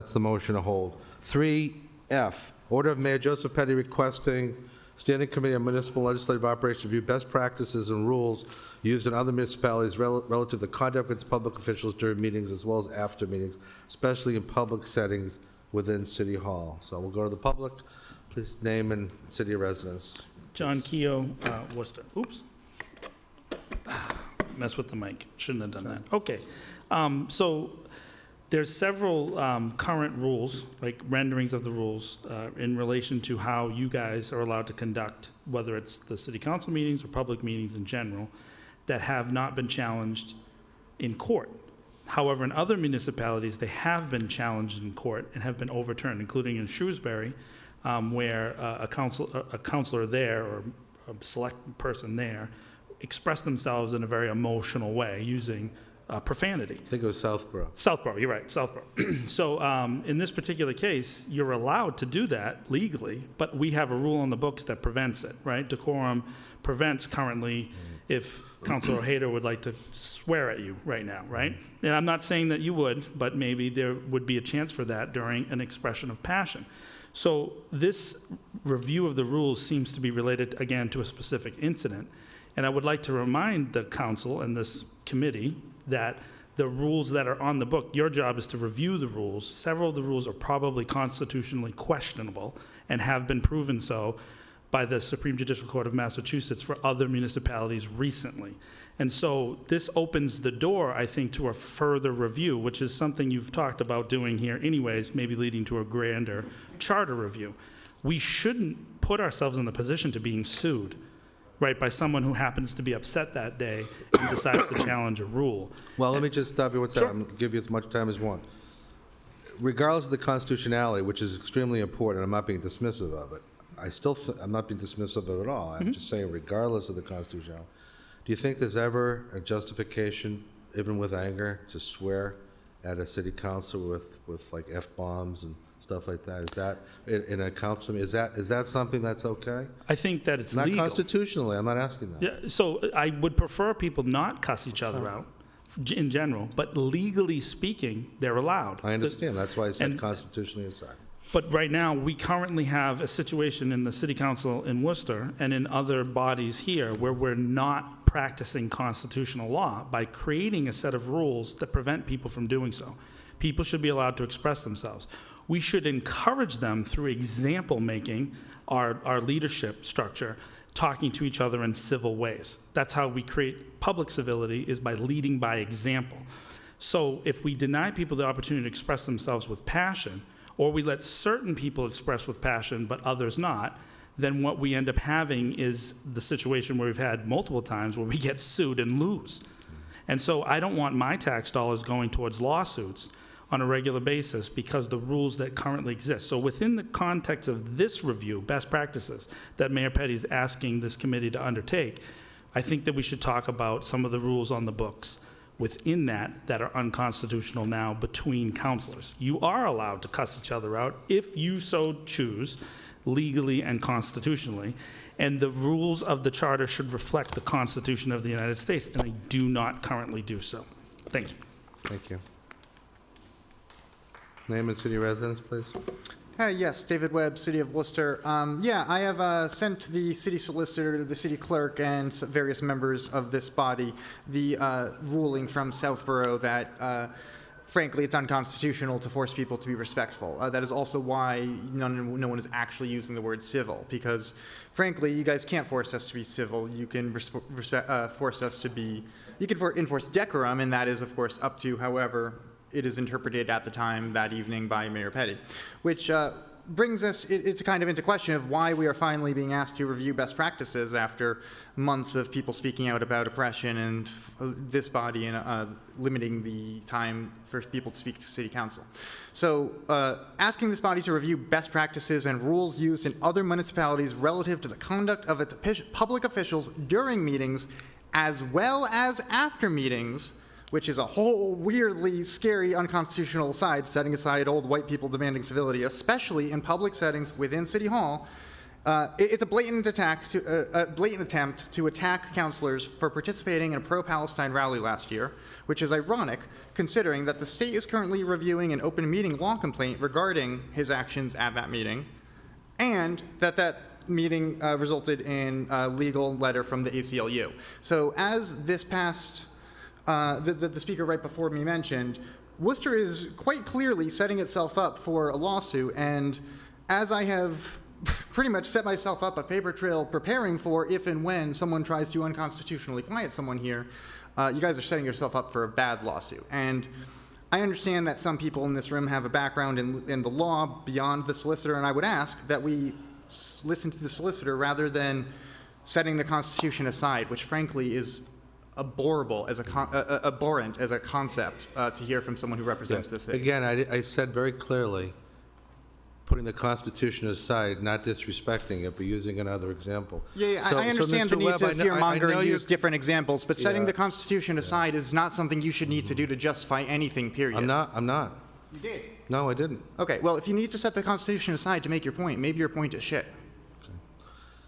That's the motion to hold. 3F, order of Mayor Joseph Petty requesting Standing Committee on Municipal Legislative Operations review best practices and rules used in other municipalities relative to the conduct of its public officials during meetings as well as after meetings, especially in public settings within City Hall. So we'll go to the public. Please name and city of residence. John Keogh, Worcester. Oops. Mess with the mic. Shouldn't have done that. Okay. So there's several current rules, like renderings of the rules, in relation to how you guys are allowed to conduct, whether it's the city council meetings or public meetings in general, that have not been challenged in court. However, in other municipalities, they have been challenged in court and have been overturned, including in Shrewsbury, where a counselor there or a select person there expressed themselves in a very emotional way using profanity. I think it was Southborough. Southborough, you're right, Southborough. So in this particular case, you're allowed to do that legally, but we have a rule on the books that prevents it, right? Decorum prevents currently if Councilor Hayter would like to swear at you right now, right? And I'm not saying that you would, but maybe there would be a chance for that during an expression of passion. So this review of the rules seems to be related, again, to a specific incident. And I would like to remind the council and this committee that the rules that are on the book, your job is to review the rules. Several of the rules are probably constitutionally questionable and have been proven so by the Supreme Judicial Court of Massachusetts for other municipalities recently. And so this opens the door, I think, to a further review, which is something you've talked about doing here anyways, maybe leading to a grander charter review. We shouldn't put ourselves in the position to being sued, right, by someone who happens to be upset that day and decides to challenge a rule. Well, let me just stop you one second. Sure. I'm going to give you as much time as you want. Regardless of the constitutionality, which is extremely important, I'm not being dismissive of it. I'm not being dismissive of it at all. I'm just saying, regardless of the constitutionality, do you think there's ever a justification, even with anger, to swear at a city council with like F-bombs and stuff like that? Is that in a council? Is that something that's okay? I think that it's not legal. Constitutionally. I'm not asking that. Yeah, so I would prefer people not cuss each other out in general, but legally speaking, they're allowed. I understand. That's why I said constitutionally aside. But right now, we currently have a situation in the city council in Worcester and in other bodies here where we're not practicing constitutional law by creating a set of rules that prevent people from doing so. People should be allowed to express themselves. We should encourage them through example making, our leadership structure, talking to each other in civil ways. That's how we create public civility, is by leading by example. So if we deny people the opportunity to express themselves with passion, or we let certain people express with passion but others not, then what we end up having is the situation where we've had multiple times where we get sued and lose. And so I don't want my tax dollars going towards lawsuits on a regular basis because the rules that currently exist. So within the context of this review, best practices that Mayor Petty is asking this committee to undertake, I think that we should talk about some of the rules on the books within that are unconstitutional now between councilors. You are allowed to cuss each other out if you so choose, legally and constitutionally, and the rules of the charter should reflect the Constitution of the United States, and they do not currently do so. Thank you. Thank you. Name and city residence, please. Yes, David Webb, City of Worcester. I have sent the city solicitor, the city clerk, and various members of this body the ruling from Southborough that, frankly, it's unconstitutional to force people to be respectful. That is also why no one is actually using the word civil, because, frankly, you guys can't force us to be civil. You can force us to be, you can enforce decorum, and that is, of course, up to however it is interpreted at the time that evening by Mayor Petty, which brings us, it's kind of into question of why we are finally being asked to review best practices after months of people speaking out about oppression and this body and limiting the time for people to speak to city council. So asking this body to review best practices and rules used in other municipalities relative to the conduct of its public officials during meetings as well as after meetings, which is a whole weirdly scary unconstitutional aside, setting aside old white people demanding civility, especially in public settings within City Hall, It's a blatant attempt to attack counselors for participating in a pro-Palestine rally last year, which is ironic considering that the state is currently reviewing an open meeting law complaint regarding his actions at that meeting, and that meeting resulted in a legal letter from the ACLU. So as this past, the speaker right before me mentioned, Worcester is quite clearly setting itself up for a lawsuit, and as I have pretty much set myself up a paper trail preparing for if and when someone tries to unconstitutionally quiet someone here, you guys are setting yourself up for a bad lawsuit. And I understand that some people in this room have a background in the law beyond the solicitor, and I would ask that we listen to the solicitor rather than setting the Constitution aside, which frankly is abhorrent as a concept to hear from someone who represents this city. Again, I said very clearly, putting the Constitution aside, not disrespecting it, but using another example. Yeah, So- I understand so the Mr. need to Webb, fearmonger I know and you- use different examples, but setting Yeah. the Constitution aside is not something you should need to do to justify anything, period. I'm not. You did. No, I didn't. Okay, well, if you need to set the Constitution aside to make your point, maybe your point is shit.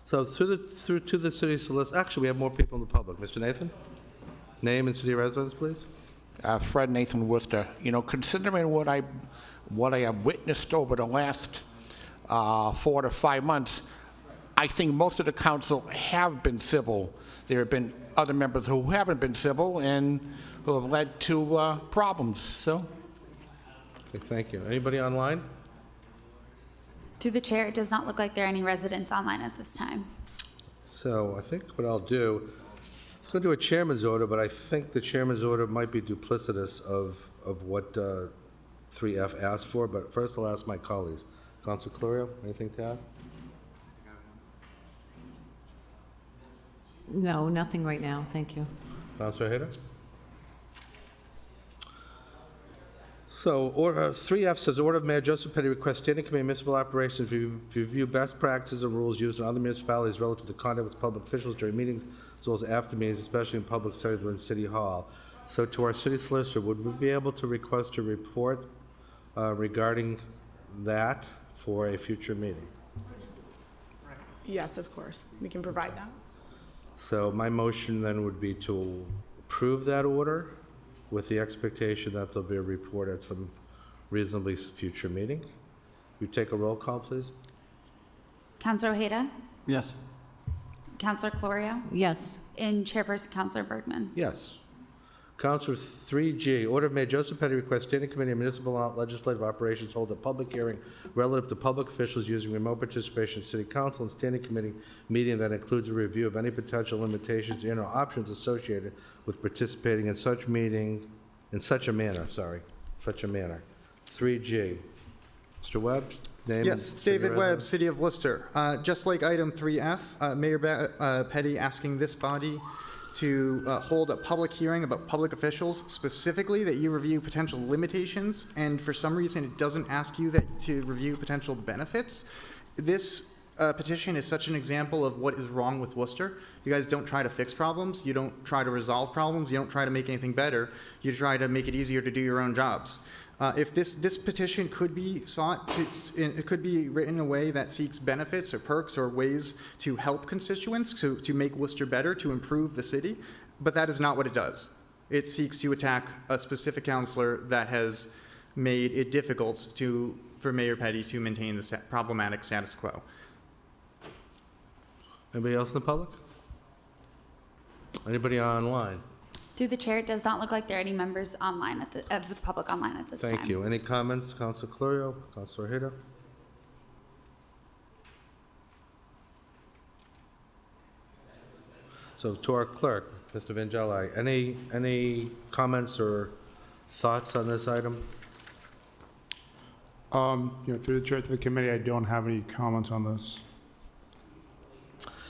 So to the city solicitor, actually, we have more people in the public. Mr. Nathan? Name and city residence, please. Fred Nathan Worcester. You know, considering what I have witnessed over the last 4 to 5 months, I think most of the council have been civil. There have been other members who haven't been civil and who have led to problems. So, Okay, thank you. Anybody online? Through the chair, it does not look like there are any residents online at this time. So I think what I'll do, let's go to a chairman's order, but I think the chairman's order might be duplicitous of what 3F asked for, but first I'll ask my colleagues. Councilor Clorio, anything to add? No, nothing right now, thank you. Councilor Hayder? So, 3F says, Order of Mayor Joseph Petty requests Standing Committee on Municipal Operations to review best practices and rules used in other municipalities relative to conduct with public officials during meetings, as well as after meetings, especially in public settings within City Hall. So to our city solicitor, would we be able to request a report regarding that for a future meeting? Yes, of course. We can provide that. So my motion then would be to approve that order with the expectation that there'll be a report at some reasonably future meeting. You take a roll call, please? Councilor Ojeda? Yes. Councilor Clorio? Yes, And Chairperson Councilor Bergman? Yes. Councilor 3G, Order of Mayor Joseph Petty requests Standing Committee on Municipal Legislative Operations hold a public hearing relative to public officials using remote participation in City Council and Standing Committee meeting that includes a review of any potential limitations and/or options associated with participating in such meeting, in such a manner. 3G. Mr. Webb, name? Yes, and city David Webb, residence? City of Worcester. Just like item 3F, Mayor Petty asking this body to hold a public hearing about public officials, specifically that you review potential limitations, and for some reason it doesn't ask you to review potential benefits. This petition is such an example of what is wrong with Worcester. You guys don't try to fix problems. You don't try to resolve problems. You don't try to make anything better. You try to make it easier to do your own jobs. If this petition could be it could be written in a way that seeks benefits or perks or ways to help constituents, to make Worcester better, to improve the city, but that is not what it does. It seeks to attack a specific councilor that has made it difficult for Mayor Petty to maintain the problematic status quo. Anybody else in the public? Anybody online? Through the chair, it does not look like there are any members online of the public online at this time. Thank you. Any comments? Councilor Clorio, Councilor Hayda? So to our clerk, Mr. Vangelli, any comments or thoughts on this item? Through the chair to the committee, I don't have any comments on this.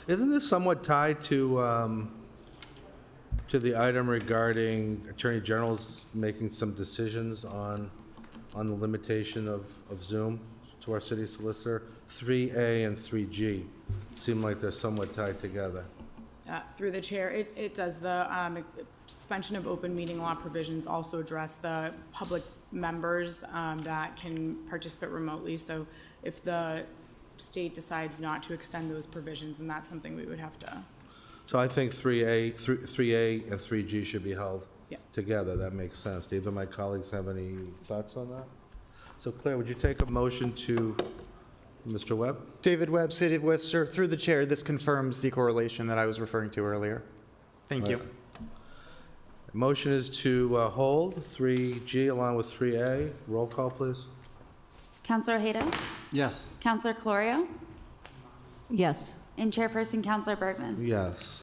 Isn't this somewhat tied to the item regarding Attorney General's making some decisions on the limitation of Zoom to our city solicitor? 3A and 3G seem like they're somewhat tied together. Through the chair, it does. The suspension of open meeting law provisions also address the public members that can participate remotely. So if the state decides not to extend those provisions, and that's something we would have to, So I think 3A and 3G should be held Yeah. together. That makes sense. Do either of my colleagues have any thoughts on that? So Claire, would you take a motion to Mr. Webb? David Webb, City of Worcester, through the chair, this confirms the correlation that I was referring to earlier. Thank you. Motion is to hold 3G along with 3A. Roll call, please. Counselor Hayda? Yes. Counselor Clorio? Yes. And Chairperson Counselor Bergman? Yes.